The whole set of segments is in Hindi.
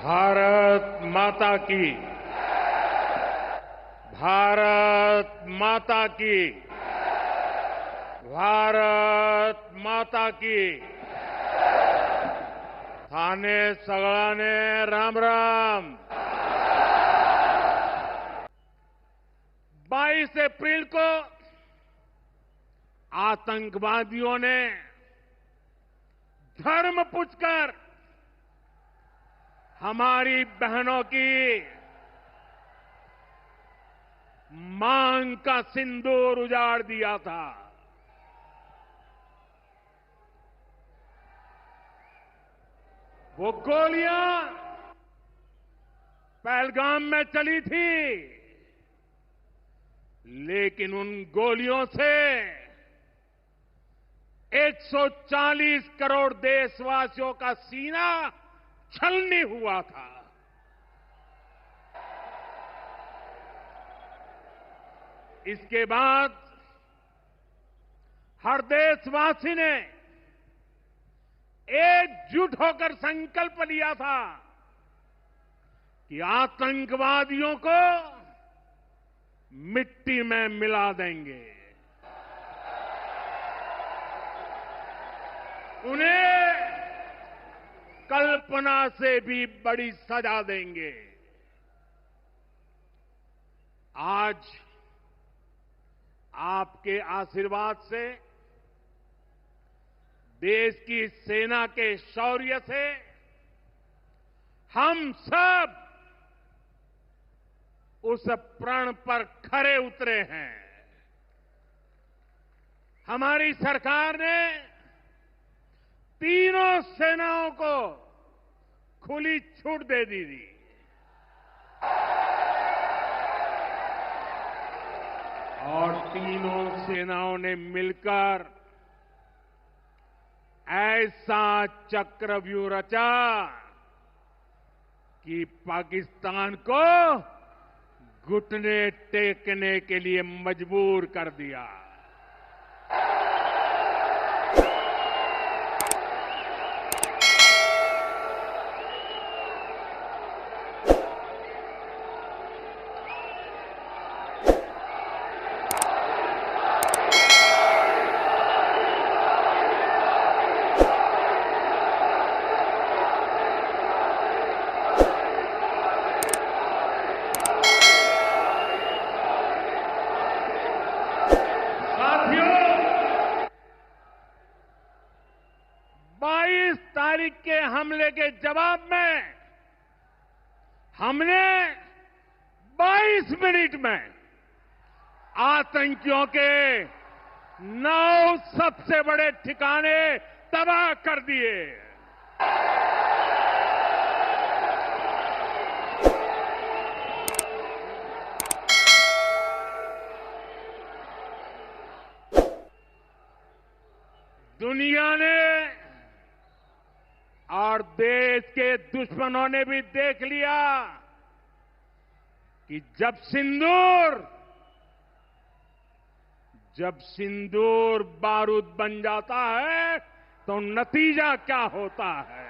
भारत माता की। भारत माता की। भारत माता की। थाने सगळाने राम राम। 22 अप्रैल को आतंकवादियों ने धर्म पूछकर हमारी बहनों की मांग का सिंदूर उजाड़ दिया था। वो गोलियां पहलगाम में चली थी, लेकिन उन गोलियों से 140 करोड़ देशवासियों का सीना छलनी हुआ था। इसके बाद हर देशवासी ने एकजुट होकर संकल्प लिया था कि आतंकवादियों को मिट्टी में मिला देंगे, उन्हें कल्पना से भी बड़ी सजा देंगे। आज आपके आशीर्वाद से, देश की सेना के शौर्य से हम सब उस प्रण पर खरे उतरे हैं। हमारी सरकार ने तीनों सेनाओं को खुली छूट दे दी थी। और तीनों सेनाओं ने मिलकर ऐसा चक्रव्यूह रचा कि पाकिस्तान को घुटने टेकने के लिए मजबूर कर दिया। तारीख के हमले के जवाब में हमने 22 मिनट में आतंकियों के 9 सबसे बड़े ठिकाने तबाह कर दिए। दुनिया ने और देश के दुश्मनों ने भी देख लिया कि जब सिंदूर बारूद बन जाता है तो नतीजा क्या होता है।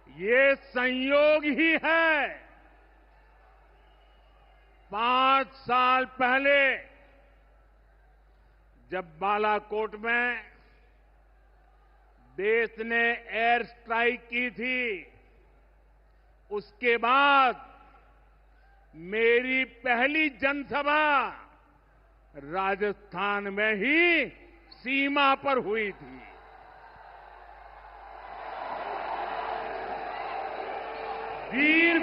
ये संयोग ही है। 5 साल पहले जब बालाकोट में देश ने एयर स्ट्राइक की थी, उसके बाद मेरी पहली जनसभा राजस्थान में ही सीमा पर हुई थी। वीर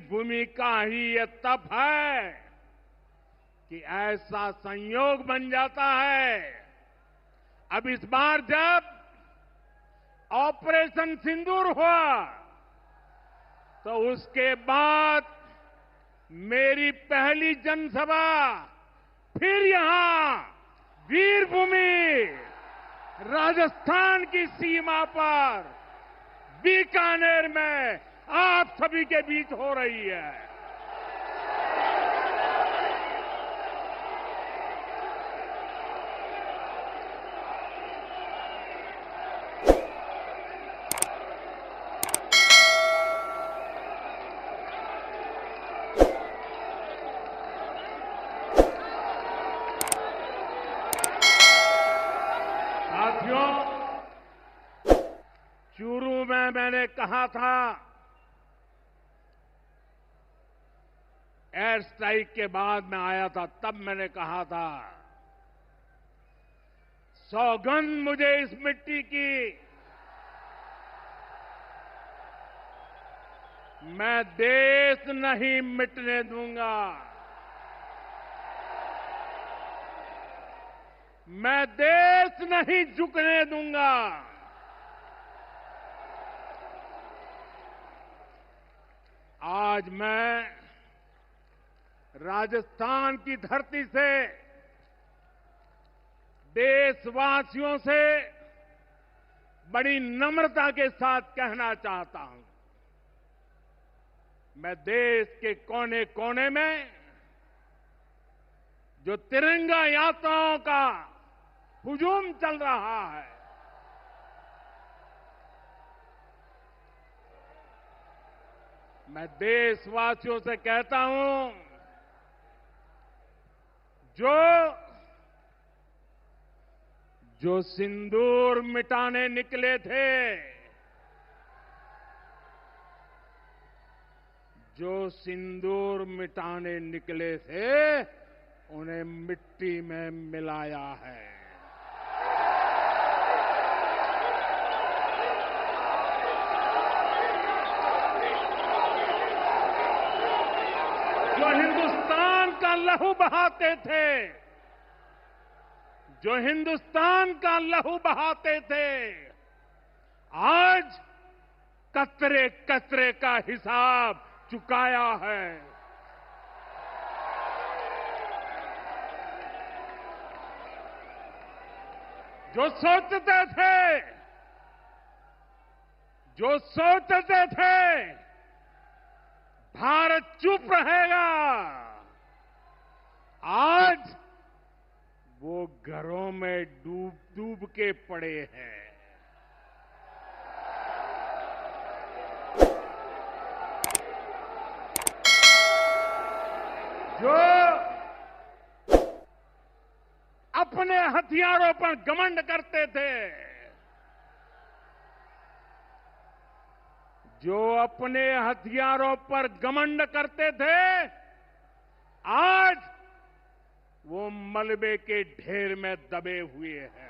भूमि का ही ये तप है कि ऐसा संयोग बन जाता है। अब इस बार जब ऑपरेशन सिंदूर हुआ तो उसके बाद मेरी पहली जनसभा फिर यहां वीरभूमि राजस्थान की सीमा पर बीकानेर में आप सभी के बीच हो रही है। साथियों, चूरू में मैंने कहा था, एयर स्ट्राइक के बाद मैं आया था, तब मैंने कहा था, सौगंध मुझे इस मिट्टी की, मैं देश नहीं मिटने दूंगा। मैं देश नहीं झुकने दूंगा। आज मैं राजस्थान की धरती से देशवासियों से बड़ी नम्रता के साथ कहना चाहता हूं, मैं देश के कोने कोने में जो तिरंगा यात्राओं का हुजूम चल रहा है, मैं देशवासियों से कहता हूं, जो सिंदूर मिटाने निकले थे, जो सिंदूर मिटाने निकले थे, उन्हें मिट्टी में मिलाया है। जो हिंदुस्तान का लहू बहाते थे, जो हिंदुस्तान का लहू बहाते थे, आज कतरे कतरे का हिसाब चुकाया है। जो सोचते थे भारत चुप रहेगा, आज वो घरों में डूब डूब के पड़े हैं। जो अपने हथियारों पर घमंड करते थे, जो अपने हथियारों पर घमंड करते थे, आज वो मलबे के ढेर में दबे हुए हैं।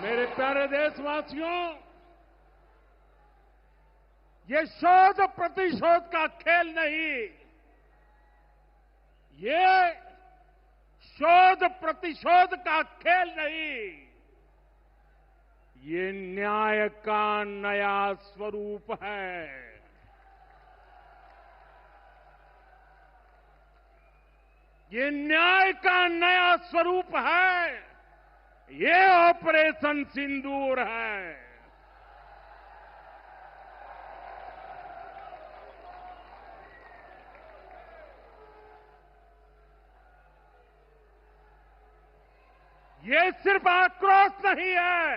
मेरे प्यारे देशवासियों, ये शोध प्रतिशोध का खेल नहीं, ये शोध प्रतिशोध का खेल नहीं, ये न्याय का नया स्वरूप है। ये न्याय का नया स्वरूप है। ये ऑपरेशन सिंदूर है। ये सिर्फ आक्रोश नहीं है,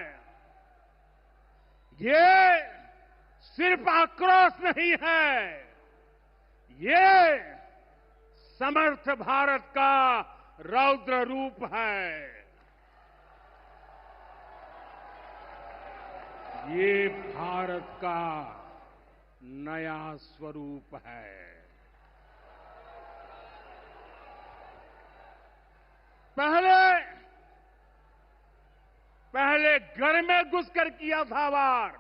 ये सिर्फ आक्रोश नहीं है, ये समर्थ भारत का रौद्र रूप है। ये भारत का नया स्वरूप है। पहले घर में घुसकर किया था वार,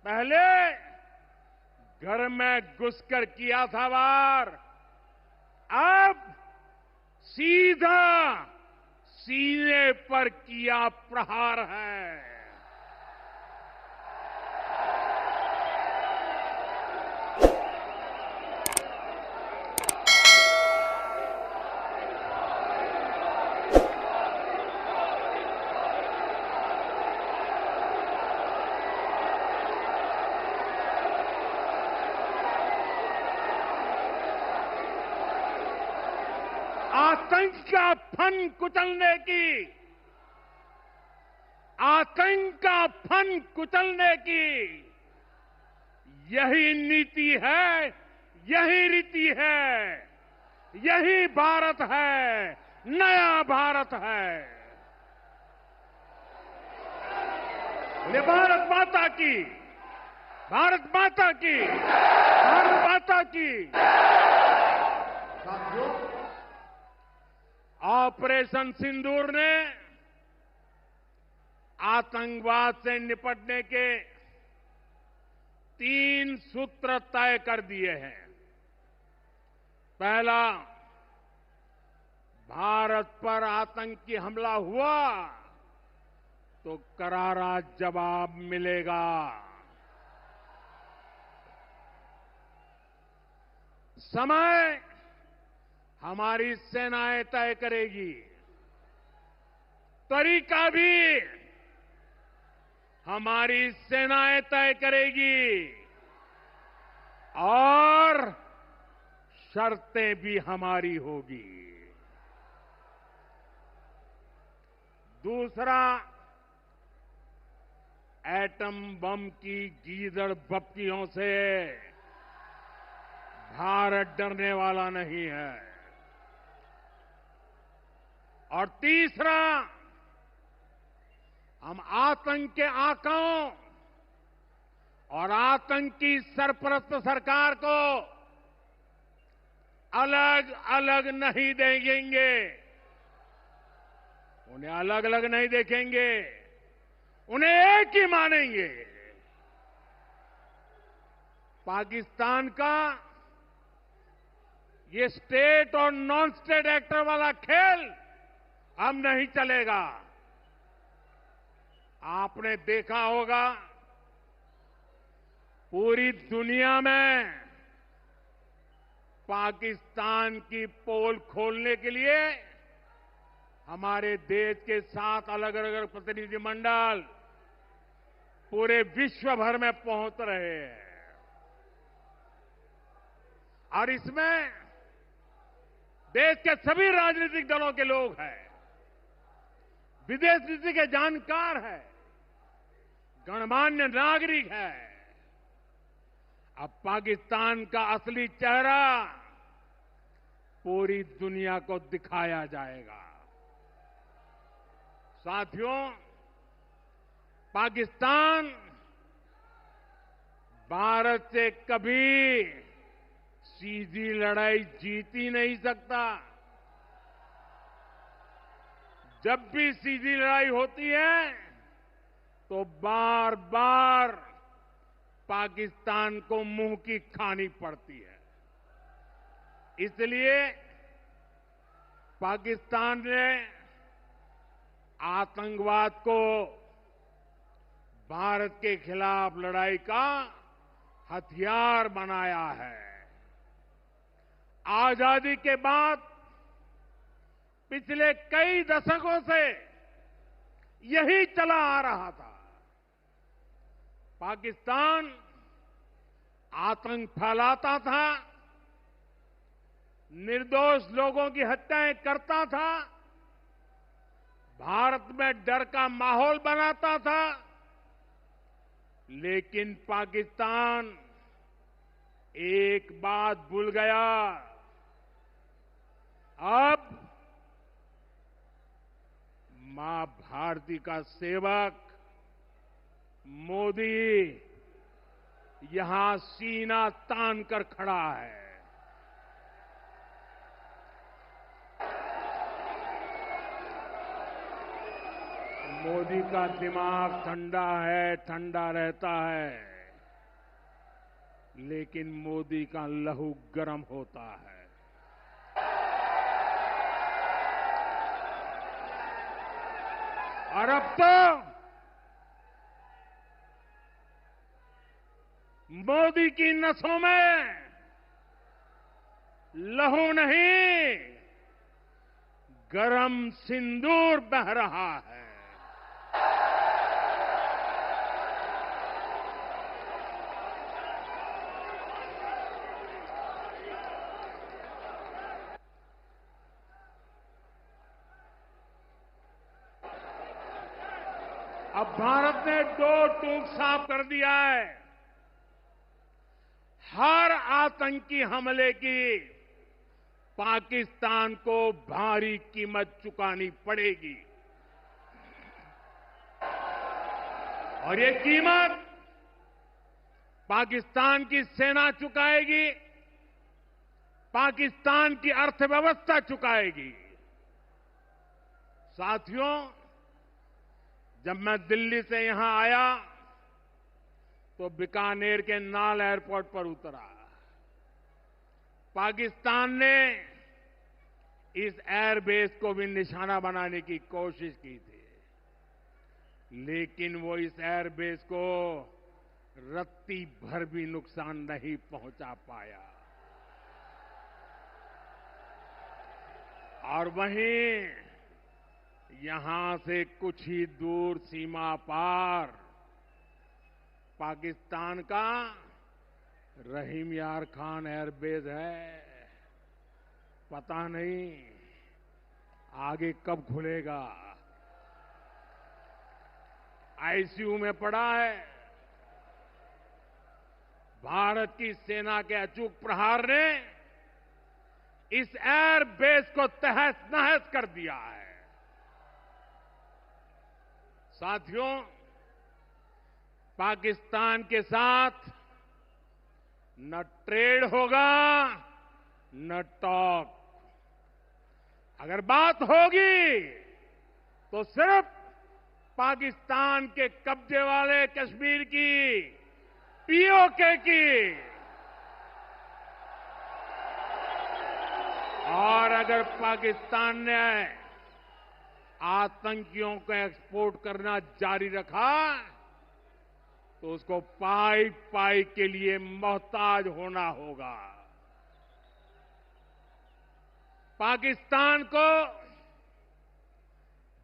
पहले घर में घुसकर किया था वार, अब सीधा सीने पर किया प्रहार है। आतंक का फन कुचलने की, आतंक का फन कुचलने की यही नीति है, यही रीति है, यही भारत है, नया भारत है। बोले भारत माता की, भारत माता की, भारत माता की। साथियों, ऑपरेशन सिंदूर ने आतंकवाद से निपटने के 3 सूत्र तय कर दिए हैं। पहला, भारत पर आतंकी हमला हुआ तो करारा जवाब मिलेगा। समय हमारी सेनाएं तय करेगी, तरीका भी हमारी सेनाएं तय करेगी और शर्तें भी हमारी होगी। दूसरा, एटम बम की गीदड़ बप्तियों से भारत डरने वाला नहीं है। और तीसरा, हम आतंक के आकाओं और आतंकी सरपरस्त सरकार को अलग अलग नहीं देखेंगे, उन्हें अलग अलग नहीं देखेंगे, उन्हें एक ही मानेंगे। पाकिस्तान का ये स्टेट और नॉन स्टेट एक्टर वाला खेल अब नहीं चलेगा। आपने देखा होगा, पूरी दुनिया में पाकिस्तान की पोल खोलने के लिए हमारे देश के 7 अलग अलग प्रतिनिधिमंडल पूरे विश्व भर में पहुंच रहे हैं। और इसमें देश के सभी राजनीतिक दलों के लोग हैं, विदेश नीति के जानकार हैं, गणमान्य नागरिक हैं। अब पाकिस्तान का असली चेहरा पूरी दुनिया को दिखाया जाएगा। साथियों, पाकिस्तान भारत से कभी सीधी लड़ाई जीत ही नहीं सकता। जब भी सीधी लड़ाई होती है तो बार बार पाकिस्तान को मुंह की खानी पड़ती है। इसलिए पाकिस्तान ने आतंकवाद को भारत के खिलाफ लड़ाई का हथियार बनाया है। आजादी के बाद पिछले कई दशकों से यही चला आ रहा था। पाकिस्तान आतंक फैलाता था, निर्दोष लोगों की हत्याएं करता था, भारत में डर का माहौल बनाता था, लेकिन पाकिस्तान एक बात भूल गया। अब मां भारती का सेवक मोदी यहां सीना तान कर खड़ा है। मोदी का दिमाग ठंडा है, ठंडा रहता है, लेकिन मोदी का लहू गर्म होता है। और अब तो मोदी की नसों में लहू नहीं, गरम सिंदूर बह रहा है। अब भारत ने दो टूक साफ कर दिया है। हर आतंकी हमले की पाकिस्तान को भारी कीमत चुकानी पड़ेगी, और ये कीमत पाकिस्तान की सेना चुकाएगी, पाकिस्तान की अर्थव्यवस्था चुकाएगी। साथियों, जब मैं दिल्ली से यहां आया तो बीकानेर के नाल एयरपोर्ट पर उतरा। पाकिस्तान ने इस एयरबेस को भी निशाना बनाने की कोशिश की थी, लेकिन वो इस एयरबेस को रत्ती भर भी नुकसान नहीं पहुंचा पाया। और वहीं यहां से कुछ ही दूर सीमा पार पाकिस्तान का रहीम यार खान एयरबेस है। पता नहीं आगे कब खुलेगा। आईसीयू में पड़ा है। भारत की सेना के अचूक प्रहार ने इस एयरबेस को तहस नहस कर दिया है। साथियों, पाकिस्तान के साथ न ट्रेड होगा न टॉक। अगर बात होगी तो सिर्फ पाकिस्तान के कब्जे वाले कश्मीर की, पीओके की। और अगर पाकिस्तान ने आतंकियों को एक्सपोर्ट करना जारी रखा तो उसको पाई पाई के लिए मोहताज होना होगा। पाकिस्तान को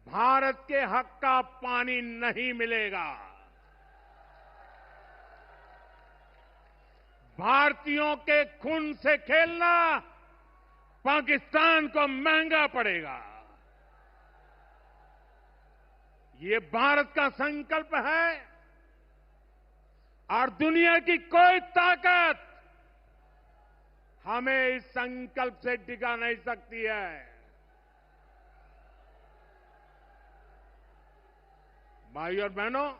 भारत के हक का पानी नहीं मिलेगा। भारतीयों के खून से खेलना पाकिस्तान को महंगा पड़ेगा। ये भारत का संकल्प है और दुनिया की कोई ताकत हमें इस संकल्प से डिगा नहीं सकती है। भाइयों और बहनों,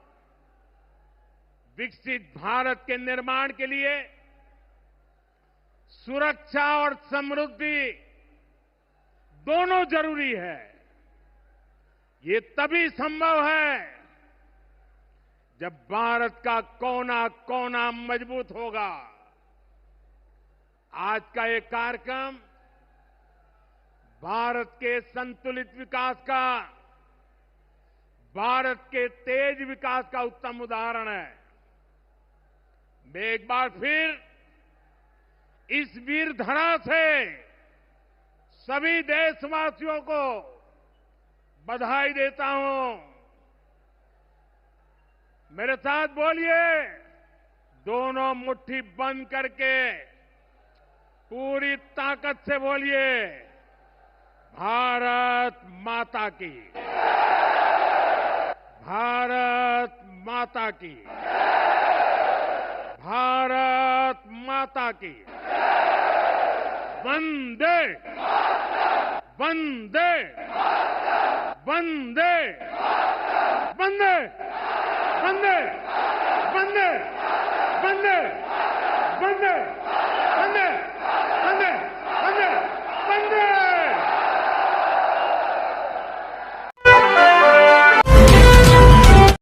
विकसित भारत के निर्माण के लिए सुरक्षा और समृद्धि दोनों जरूरी है। ये तभी संभव है जब भारत का कोना कोना मजबूत होगा। आज का ये कार्यक्रम भारत के संतुलित विकास का, भारत के तेज विकास का उत्तम उदाहरण है। मैं एक बार फिर इस वीर धरा से सभी देशवासियों को बधाई देता हूं। मेरे साथ बोलिए, दोनों मुट्ठी बंद करके पूरी ताकत से बोलिए, भारत माता की। भारत माता की, भारत माता की, वंदे वंदे वंदे वंदे वंदे वंदे वंदे वंदे